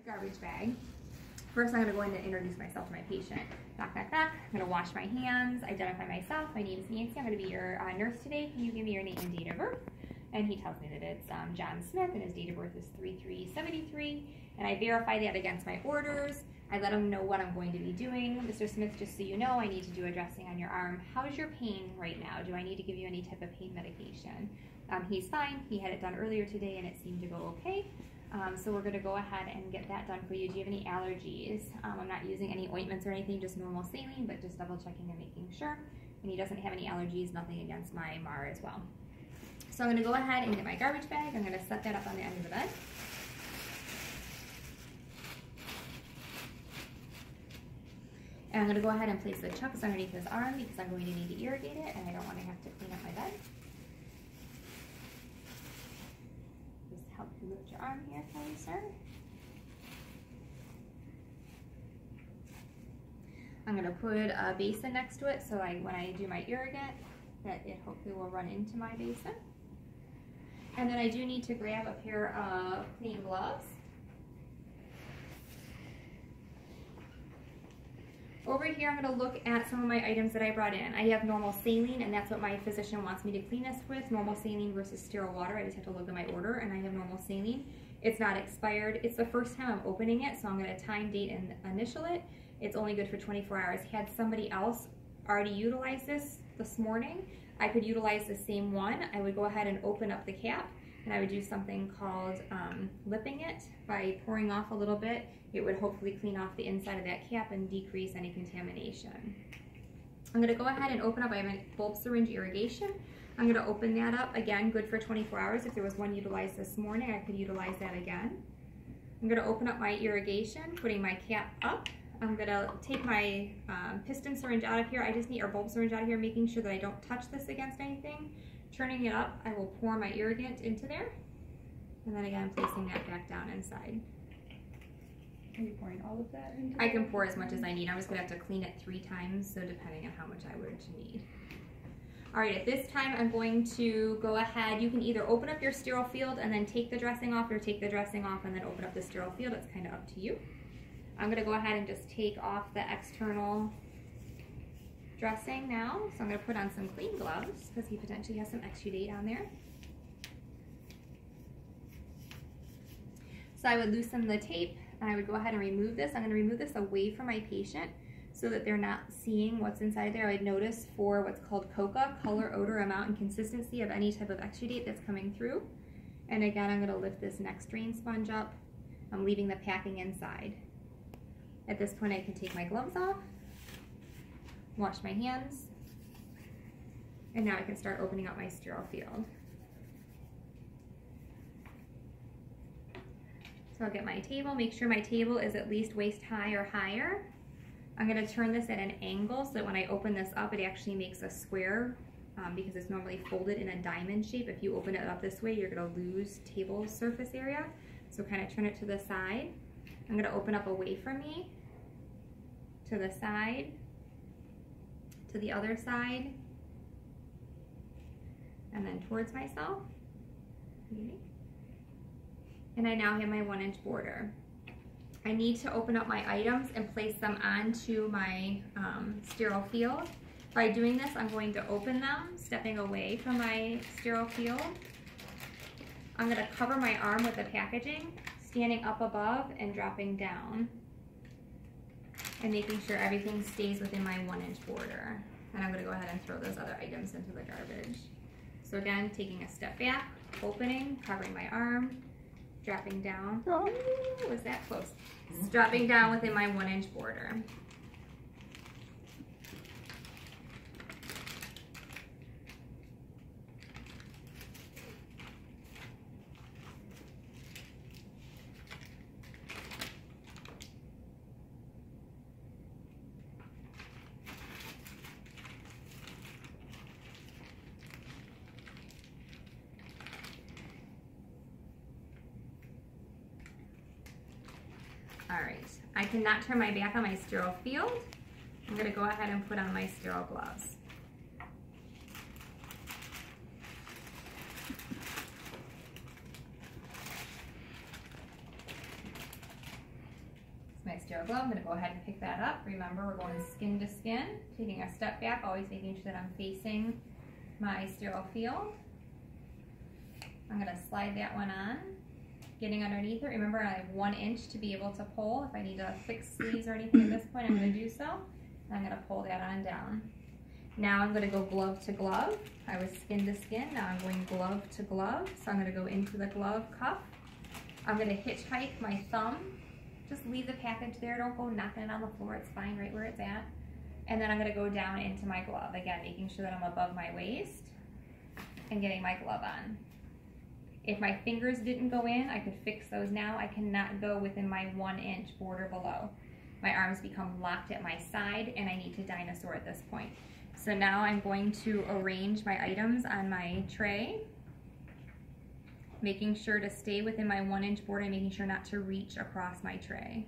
garbage bag. First, I'm going to go in and introduce myself to my patient. Knock, knock, knock. I'm going to wash my hands, identify myself. My name is Nancy. I'm going to be your nurse today. Can you give me your name and date of birth? And he tells me that it's John Smith, and his date of birth is 3/3/73. And I verify that against my orders. I let him know what I'm going to be doing. Mr. Smith, just so you know, I need to do a dressing on your arm. How's your pain right now? Do I need to give you any type of pain medication? He's fine. He had it done earlier today, and it seemed to go okay. So we're going to go ahead and get that done for you. Do you have any allergies? I'm not using any ointments or anything, just normal saline, but just double checking and making sure. And he doesn't have any allergies, nothing against my MAR as well. So I'm going to go ahead and get my garbage bag. I'm going to set that up on the end of the bed. And I'm going to go ahead and place the chucks underneath his arm because I'm going to need to irrigate it, and I don't want to have to clean up my bed. Just help you lift your arm here for me, sir. I'm going to put a basin next to it so when I do my irrigant, that it hopefully will run into my basin. And then I do need to grab a pair of clean gloves. Over here, I'm going to look at some of my items that I brought in. I have normal saline, and that's what my physician wants me to clean this with, normal saline versus sterile water. I just have to look at my order, and I have normal saline. It's not expired. It's the first time I'm opening it, so I'm going to time, date, and initial it. It's only good for 24 hours. Had somebody else already utilize this morning, I could utilize the same one. I would go ahead and open up the cap, and I would do something called lipping it by pouring off a little bit. It would hopefully clean off the inside of that cap and decrease any contamination. I'm going to go ahead and open up. I have a bulb syringe irrigation. I'm going to open that up. Again, good for 24 hours. If there was one utilized this morning, I could utilize that again. I'm going to open up my irrigation, putting my cap up. I'm going to take my piston syringe out of here. I just need our bulb syringe out of here, making sure that I don't touch this against anything. Turning it up, I will pour my irrigant into there. And then again, placing that back down inside. Are you pouring all of that into I can pour as much as I need. I'm just going to have to clean it 3 times, so depending on how much I would need. All right, at this time, I'm going to go ahead. You can either open up your sterile field and then take the dressing off, or take the dressing off and then open up the sterile field. It's kind of up to you. I'm going to go ahead and just take off the external dressing now. So I'm going to put on some clean gloves because he potentially has some exudate on there. So I would loosen the tape, and I would go ahead and remove this. I'm going to remove this away from my patient so that they're not seeing what's inside there. I would notice for what's called COCA, color, odor, amount, and consistency of any type of exudate that's coming through. And again, I'm going to lift this next drain sponge up. I'm leaving the packing inside. At this point, I can take my gloves off, wash my hands, and now I can start opening up my sterile field. So I'll get my table, make sure my table is at least waist high or higher. I'm going to turn this at an angle so that when I open this up, it actually makes a square because it's normally folded in a diamond shape. If you open it up this way, you're going to lose table surface area. So kind of turn it to the side. I'm going to open up away from me, to the side, to the other side, and then towards myself. Okay. And I now have my 1-inch border. I need to open up my items and place them onto my sterile field. By doing this, I'm going to open them, stepping away from my sterile field. I'm going to cover my arm with the packaging, standing up above and dropping down, and making sure everything stays within my 1-inch border. And I'm going to go ahead and throw those other items into the garbage. So again, taking a step back, opening, covering my arm, dropping down. Ooh, was that close? Dropping down within my 1-inch border. All right, I cannot turn my back on my sterile field. I'm going to go ahead and put on my sterile gloves. sterile glove. I'm going to go ahead and pick that up. Remember, we're going skin to skin, taking a step back, always making sure that I'm facing my sterile field. I'm going to slide that one on, getting underneath it. Remember, I have 1 inch to be able to pull. If I need to fix sleeves or anything at this point, I'm going to do so. And I'm going to pull that on down. Now I'm going to go glove to glove. I was skin to skin. Now I'm going glove to glove. So I'm going to go into the glove cuff. I'm going to hitchhike my thumb. Just leave the package there. Don't go knocking it on the floor. It's fine right where it's at. And then I'm going to go down into my glove. Again, making sure that I'm above my waist and getting my glove on. If my fingers didn't go in, I could fix those now. I cannot go within my 1 inch border below. My arms become locked at my side and I need to dinosaur at this point. So now I'm going to arrange my items on my tray, making sure to stay within my 1 inch border and making sure not to reach across my tray.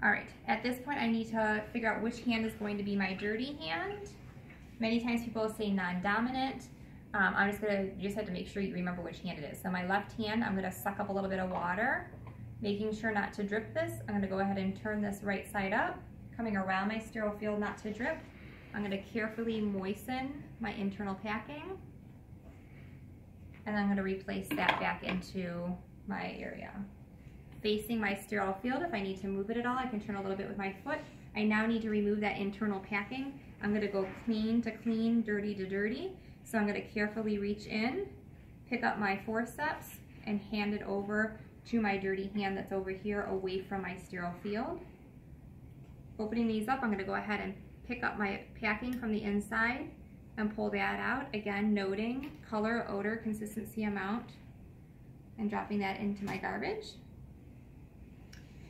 All right, at this point I need to figure out which hand is going to be my dirty hand. Many times people say non-dominant. You just have to make sure you remember which hand it is. So my left hand, I'm gonna suck up a little bit of water, making sure not to drip this. I'm gonna go ahead and turn this right side up, coming around my sterile field not to drip. I'm gonna carefully moisten my internal packing, and I'm gonna replace that back into my area. Facing my sterile field, if I need to move it at all, I can turn a little bit with my foot. I now need to remove that internal packing. I'm gonna go clean to clean, dirty to dirty. So I'm gonna carefully reach in, pick up my forceps, and hand it over to my dirty hand that's over here away from my sterile field. Opening these up, I'm gonna go ahead and pick up my packing from the inside and pull that out. Again, noting color, odor, consistency, amount, and dropping that into my garbage.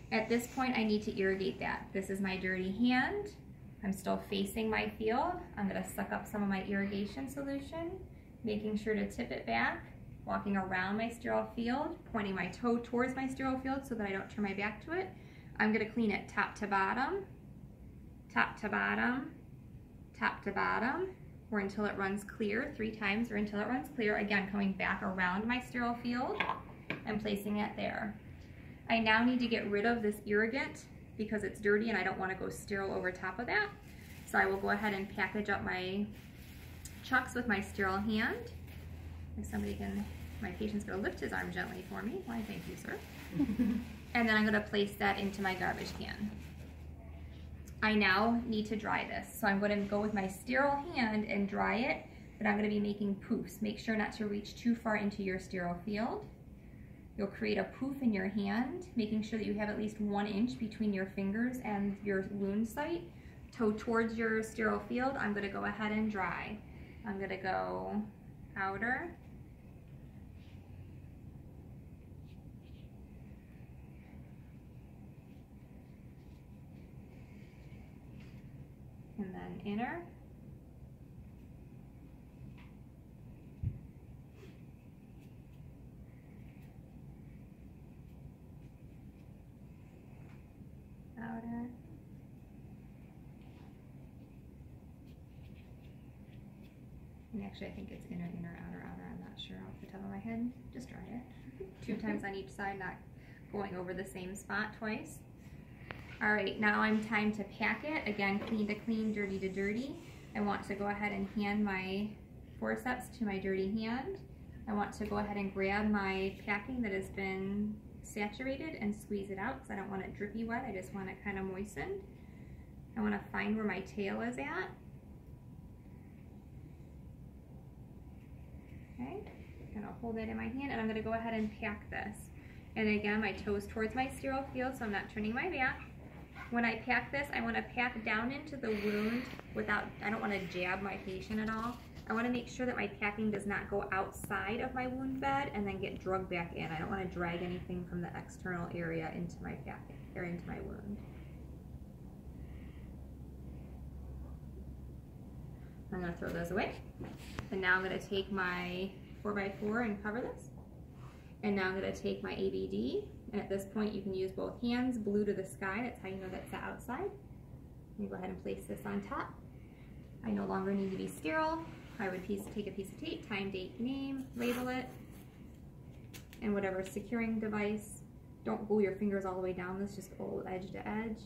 At this point, I need to irrigate that. This is my dirty hand. I'm still facing my field. I'm gonna suck up some of my irrigation solution, making sure to tip it back, walking around my sterile field, pointing my toe towards my sterile field so that I don't turn my back to it. I'm gonna clean it top to bottom, top to bottom, top to bottom, or until it runs clear 3 times, or until it runs clear. Again, coming back around my sterile field and placing it there. I now need to get rid of this irrigant because it's dirty and I don't want to go sterile over top of that. So I will go ahead and package up my chucks with my sterile hand. If my patient's gonna lift his arm gently for me. Why, thank you, sir. And then I'm gonna place that into my garbage can. I now need to dry this. So I'm gonna go with my sterile hand and dry it, but I'm gonna be making poofs. Make sure not to reach too far into your sterile field. You'll create a poof in your hand, making sure that you have at least 1 inch between your fingers and your wound site. Toe towards your sterile field. I'm gonna go ahead and dry. I'm gonna go outer, and then inner, outer, and actually I think it's inner, inner, outer, outer. I'm not sure off the top of my head. Just try it. 2 times on each side, not going over the same spot twice. All right, now I'm time to pack it. Again, clean to clean, dirty to dirty. I want to go ahead and hand my forceps to my dirty hand. I want to go ahead and grab my packing that has been saturated and squeeze it out because I don't want it drippy wet. I just want it kind of moistened. I want to find where my tail is at. Okay, I'm gonna hold it in my hand and I'm gonna go ahead and pack this. And again, my toes towards my sterile field, so I'm not turning my back. When I pack this, I want to pack down into the wound without, I don't want to jab my patient at all. I want to make sure that my packing does not go outside of my wound bed and then get drugged back in. I don't want to drag anything from the external area into my packing or into my wound. I'm gonna throw those away. And now I'm gonna take my 4x4 and cover this. And now I'm gonna take my ABD, and at this point you can use both hands, blue to the sky, that's how you know that's the outside. Let me go ahead and place this on top. I no longer need to be sterile. I would take a piece of tape, time, date, name, label it, and whatever securing device. Don't glue your fingers all the way down this, just go edge to edge,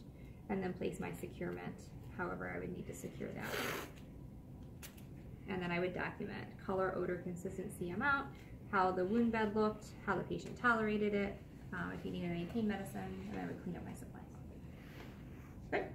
and then place my securement, however I would need to secure that. And then I would document color, odor, consistency, amount, how the wound bed looked, how the patient tolerated it, if he needed any pain medicine, and I would clean up my supplies. Good.